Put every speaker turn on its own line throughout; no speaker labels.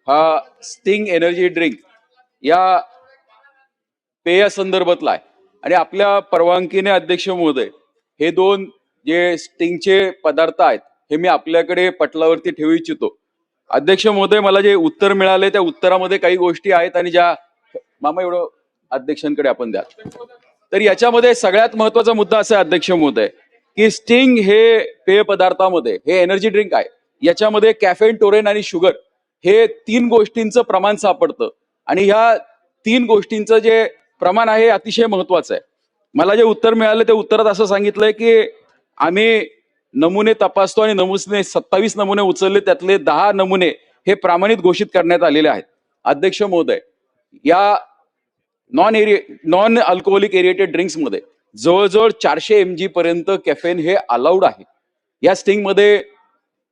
हा sting energy drink या पेया संदर्भातला आहे आणि आपल्या परवानगीने अध्यक्ष महोदय हे दोन जे स्टिंगचे पदार्थ आहेत हे मी आपल्याकडे पटलावरती ठेवू इच्छितो. अध्यक्ष महोदय, मला जे उत्तर मिळाले त्या उत्तरामध्ये काही गोष्टी आहेत आणि ज्या मामा एवढं अध्यक्षांकडे आपण द्या. तर याच्यामध्ये सगळ्यात महत्वाचा मुद्दा असा आहे अध्यक्ष महोदय की स्टिंग हे पेय पदार्थामध्ये हे एनर्जी ड्रिंक आहे, याच्यामध्ये कॅफेन, टोरेन आणि शुगर हे तीन गोष्टींचं प्रमाण सापडतं आणि ह्या तीन गोष्टींचं जे प्रमाण आहे अतिशय महत्वाचं आहे. मला जे उत्तर मिळालं ते उत्तरात असं सांगितलंय की आम्ही नमुने तपासतो आणि 27 नमुने उचलले, त्यातले 10 नमुने हे प्रमाणित घोषित करण्यात आलेले आहेत. अध्यक्ष महोदय, या नॉन अल्कोहोलिक एरिएटेड ड्रिंक्स मध्ये जवळजवळ 400 mg पर्यंत कॅफेन हे अलाउड आहे. या स्टिंग मध्ये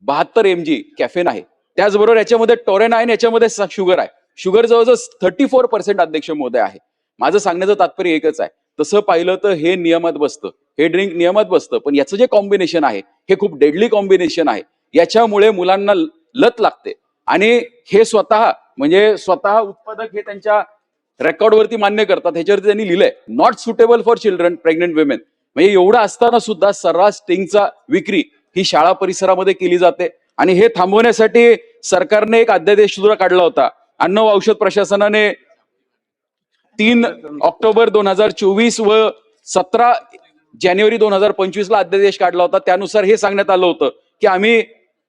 72 mg कॅफेन आहे. त्याचबरोबर याच्यामध्ये टोरेन आहे आणि याच्यामध्ये शुगर आहे. शुगर जवळजवळ 34% अध्यक्ष महोदय आहे. माझं सांगण्याचं तात्पर्य एकच आहे, तसं पाहिलं तर हे नियमात बसतं, हे ड्रिंक नियमात बसतं, पण याचं जे कॉम्बिनेशन आहे हे खूप डेडली कॉम्बिनेशन आहे. याच्यामुळे मुलांना लत लागते आणि हे स्वतः उत्पादक हे त्यांच्या रेकॉर्डवरती मान्य करतात. ह्याच्यावरती त्यांनी लिहिलंय not suitable for children, pregnant women. म्हणजे एवढं असताना सुद्धा सर्रास स्टिंगचा विक्री ही शाळा परिसरामध्ये केली जाते आणि हे थांबवण्यासाठी सरकारने एक अध्यादेश सुद्धा काढला होता. अन्न व औषध प्रशासनाने 3 ऑक्टोबर 2024 व 17 जानेवारी 2025 ला अध्यादेश काढला होता. त्यानुसार हे सांगण्यात आलं होतं की आम्ही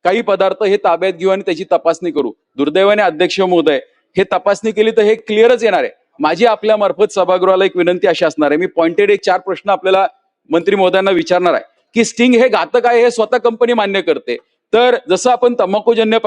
काही पदार्थ हे ताब्यात घेऊ आणि त्याची तपासणी करू. दुर्दैवाने अध्यक्ष महोदय हे तपासणी केली तर हे क्लिअरच येणार आहे. माझी आपल्या मार्फत सभागृहाला एक विनंती अशी असणार आहे, मी पॉइंटेड एक 4 प्रश्न आपल्याला मंत्री महोदयांना विचारणार आहे की स्टिंग हे घातक आहे हे स्वतः कंपनी मान्य करते, तर जसं आपण तंबाखूजन्य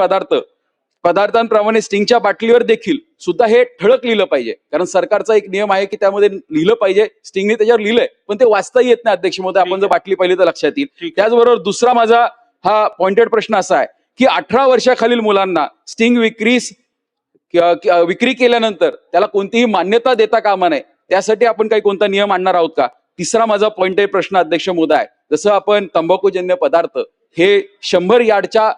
पदार्थांप्रमाणे स्टिंगच्या बाटलीवर देखील सुद्धा हे ठळक लिहिलं पाहिजे, कारण सरकारचा एक नियम आहे की त्यामध्ये लिहिलं पाहिजे. स्टिंगने त्याच्यावर लिहिलंय पण ते वाचता येत नाही अध्यक्ष महोदय, आपण जर बाटली पाहिली तर लक्षात येईल. त्याचबरोबर दुसरा माझा हा पॉइंटेड प्रश्न असा आहे की 18 वर्षाखालील मुलांना स्टिंग विक्री केल्यानंतर त्याला कोणतीही मान्यता देता कामा नये, त्यासाठी आपण काही कोणता नियम आणणार आहोत का? तिसरा माझा पॉइंटेड प्रश्न अध्यक्ष महोदय आहे, जसं आपण तंबाखूजन्य पदार्थ हे 100 यार्डच्या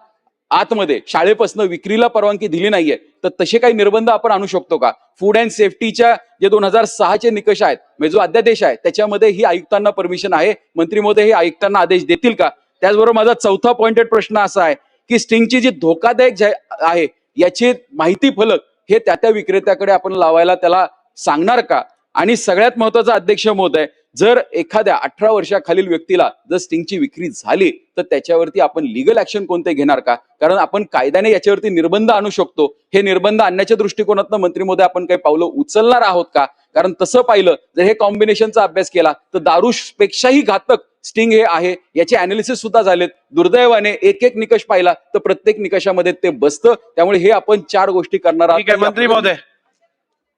आतमध्ये शाळेपासून विक्रीला परवानगी दिली नाहीये, तर तसे काही निर्बंध आपण आणू शकतो का? फूड अँड सेफ्टीच्या जे 2006 चे निकष आहेत, म्हणजे जो अध्यादेश आहे त्याच्यामध्ये ही आयुक्तांना परमिशन आहे. मंत्री महोदय हे आयुक्तांना आदेश देतील का? त्याचबरोबर माझा चौथा पॉइंटेड प्रश्न असा आहे की स्टिंगची जी धोकादायक आहे याची माहिती फलक हे त्या विक्रेत्याकडे आपण लावायला त्याला सांगणार का? आणि सगळ्यात महत्वाचा अध्यक्ष महोदय, जर एखाद्या 18 वर्षाखालील व्यक्तीला जर स्टिंगची विक्री झाली तर त्याच्यावरती आपण लीगल ऍक्शन कोणते घेणार का? कारण आपण कायद्याने याच्यावरती निर्बंध आणू शकतो. हे निर्बंध आणण्याच्या दृष्टिकोनातून मंत्री महोदय आपण काही पावलं उचलणार आहोत का? कारण तसं पाहिलं जर हे कॉम्बिनेशनचा अभ्यास केला तर दारू पेक्षाही घातक स्टिंग हे आहे, याचे अनालिसिस सुद्धा झालेत. दुर्दैवाने एक एक निकष पाहिला तर प्रत्येक निकषामध्ये ते बसतं. त्यामुळे हे आपण 4 गोष्टी करणार आहोत.
मंत्री महोदय.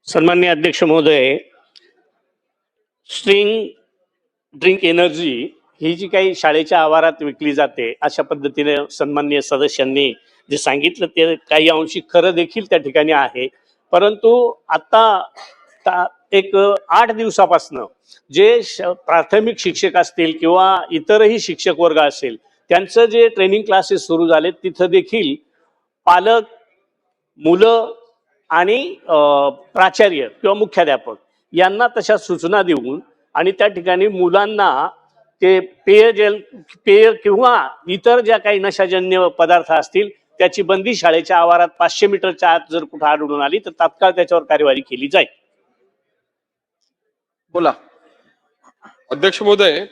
सन्माननीय अध्यक्ष महोदय, स्ट्रिंग ड्रिंक एनर्जी ही जी काही शाळेच्या आवारात विकली जाते अशा पद्धतीने सन्माननीय सदस्यांनी जे सांगितलं ते काही अंशी खरं देखील त्या ठिकाणी आहे. परंतु आता एक 8 दिवसापासून जे प्राथमिक शिक्षक असतील किंवा इतरही शिक्षक वर्ग असेल त्यांचं जे ट्रेनिंग क्लासेस सुरू झाले, तिथं देखील पालक, मुलं आणि प्राचार्य किंवा मुख्याध्यापक यांना तशा सूचना देऊन आणि त्या ठिकाणी मुलांना ते पेय किंवा इतर ज्या काही नशाजन्य पदार्थ असतील त्याची बंदी शाळेच्या आवारात 500 मीटरच्या आत जर कुठे आढळून आली तर तात्काळ त्याच्यावर कार्यवाही केली जाईल.
बोला
अध्यक्ष महोदय,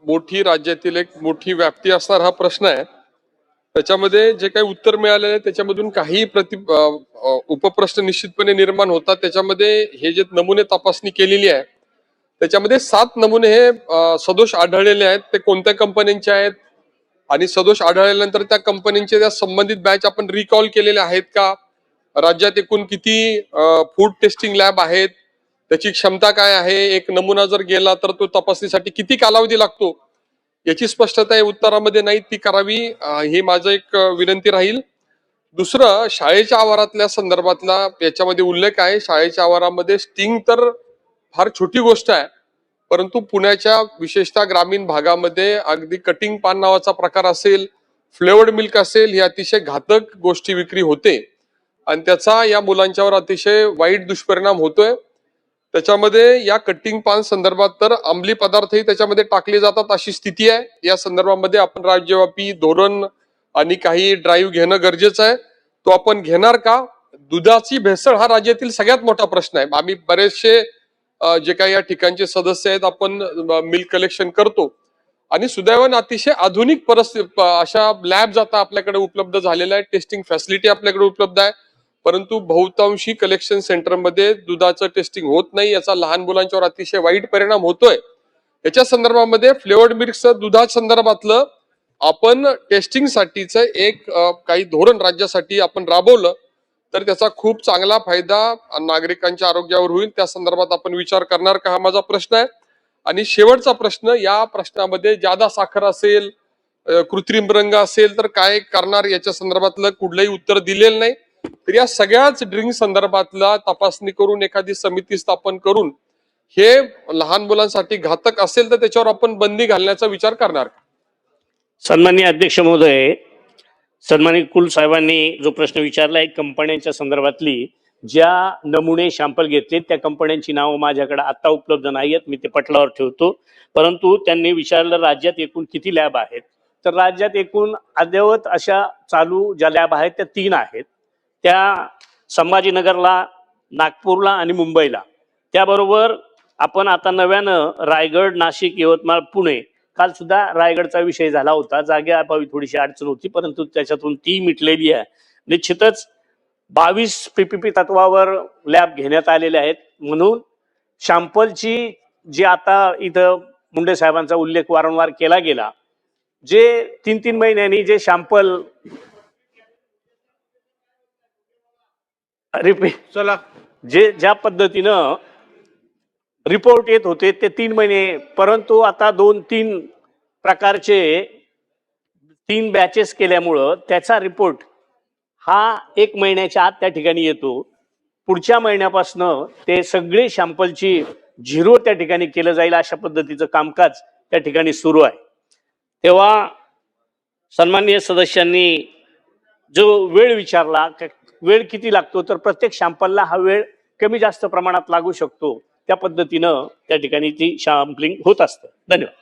मोठी राज्यातील एक मोठी व्याप्ती असणार हा प्रश्न आहे. त्याच्यामध्ये जे काही उत्तर मिळालेलं आहे त्याच्यामधून काही उपप्रश्न निश्चितपणे निर्माण होतात. त्याच्यामध्ये हे जे नमुने तपासणी केलेली आहे त्याच्यामध्ये 7 नमुने हे सदोष आढळलेले आहेत. ते कोणत्या कंपन्यांचे आहेत आणि सदोष आढळल्यानंतर त्या कंपन्यांचे त्या संबंधित बॅच आपण रिकॉल केलेले आहेत का? राज्यात एकूण किती फूड टेस्टिंग लॅब आहेत, त्याची क्षमता काय आहे, एक नमुना जर गेला तर तो तपासणीसाठी किती कालावधी लागतो याची स्पष्टता या उत्तरामध्ये नाही, ती करावी ही माझं एक विनंती राहील. दुसरं, शाळेच्या आवारातल्या संदर्भातला याच्यामध्ये उल्लेख आहे. शाळेच्या आवारामध्ये स्टिंग तर फार छोटी गोष्ट आहे, परंतु पुण्याच्या विशेषतः ग्रामीण भागामध्ये अगदी कटिंग पान नावाचा प्रकार असेल, फ्लेवर्ड मिल्क असेल, ही अतिशय घातक गोष्टी विक्री होते. आणि त्याचा या मुलांच्यावर अतिशय वाईट दुष्परिणाम होतोय. त्याच्यामध्ये या कटिंग पान संदर्भात तर अंमली पदार्थही त्याच्यामध्ये टाकले जातात अशी स्थिती आहे. या संदर्भामध्ये आपण राज्यव्यापी धोरण आणि काही ड्राईव्ह घेणं गरजेचं आहे. तो आपण घेणार का? दुधाची भेसळ हा राज्यातील सगळ्यात मोठा प्रश्न आहे. आम्ही बरेचसे जे काही या ठिकाणचे सदस्य आहेत आपण मिल्क कलेक्शन करतो आणि सुदैवाने अतिशय आधुनिक परिस्थिती अशा लॅब्स आता आपल्याकडे उपलब्ध झालेल्या आहेत, टेस्टिंग फॅसिलिटी आपल्याकडे उपलब्ध आहे. परंतु बहुतांशी कलेक्शन सेंटरमध्ये दुधाचं टेस्टिंग होत नाही. याचा लहान मुलांच्यावर अतिशय वाईट परिणाम होतोय. याच्या संदर्भामध्ये फ्लेवर्ड मिल्कचं दुधा संदर्भातलं आपण टेस्टिंग साठीचं एक काही धोरण राज्यासाठी आपण राबवलं तर त्याचा खूप चांगला फायदा नागरिकांच्या आरोग्यावर होईल. त्या संदर्भात आपण विचार करणार का, हा माझा प्रश्न आहे. आणि शेवटचा प्रश्न, या प्रश्नामध्ये जादा साखर असेल, कृत्रिम रंग असेल तर काय करणार, याच्या संदर्भातलं कुठलंही उत्तर दिलेलं नाही. तर या सगळ्याच ड्रिंक संदर्भातला तपासणी करून एखादी समिती स्थापन करून हे लहान मुलांसाठी घातक असेल तर त्याच्यावर आपण बंदी घालण्याचा विचार करणार का?
सन्माननीय अध्यक्ष महोदय, सन्मानित कुल साहेबांनी जो प्रश्न विचारलाय कंपन्यांच्या संदर्भातली ज्या नमुने सॅम्पल घेतले त्या कंपन्यांची नावं माझ्याकडे आता उपलब्ध नाही आहेत, मी ते पटलावर ठेवतो. परंतु त्यांनी विचारलं राज्यात एकूण किती लॅब आहेत, तर राज्यात एकूण अद्ययावत अशा चालू ज्या लॅब आहेत त्या 3 आहेत. त्या संभाजीनगरला, नागपूरला आणि मुंबईला. त्याबरोबर आपण आता नव्यानं रायगड, नाशिक, यवतमाळ, पुणे, काल सुद्धा रायगडचा विषय झाला होता, जागेअभावी थोडीशी अडचण होती परंतु त्याच्यातून ती मिटलेली आहे. निश्चितच 22 पीपीपी तत्वावर लॅब घेण्यात आलेले आहेत. म्हणून शॅम्पलची जी आता इथं मुंडे साहेबांचा उल्लेख वारंवार केला गेला, जे 3-3 महिन्यांनी जे शॅम्पल चला जे ज्या पद्धतीनं रिपोर्ट येत होते ते 3 महिने, परंतु आता 2-3 प्रकारचे 3 बॅचेस केल्यामुळं त्याचा रिपोर्ट हा 1 महिन्याच्या आत त्या ठिकाणी येतो. पुढच्या महिन्यापासून ते सगळे सॅम्पलची झिरो त्या ठिकाणी केलं जाईल अशा पद्धतीचं कामकाज त्या ठिकाणी सुरू आहे. तेव्हा सन्माननीय सदस्यांनी जो वेळ विचारला, वेळ किती लागतो, तर प्रत्येक सॅम्पलला हा वेळ कमी जास्त प्रमाणात लागू शकतो. त्या पद्धतीनं त्या ठिकाणी ती सॅम्पलिंग होत असतं. धन्यवाद.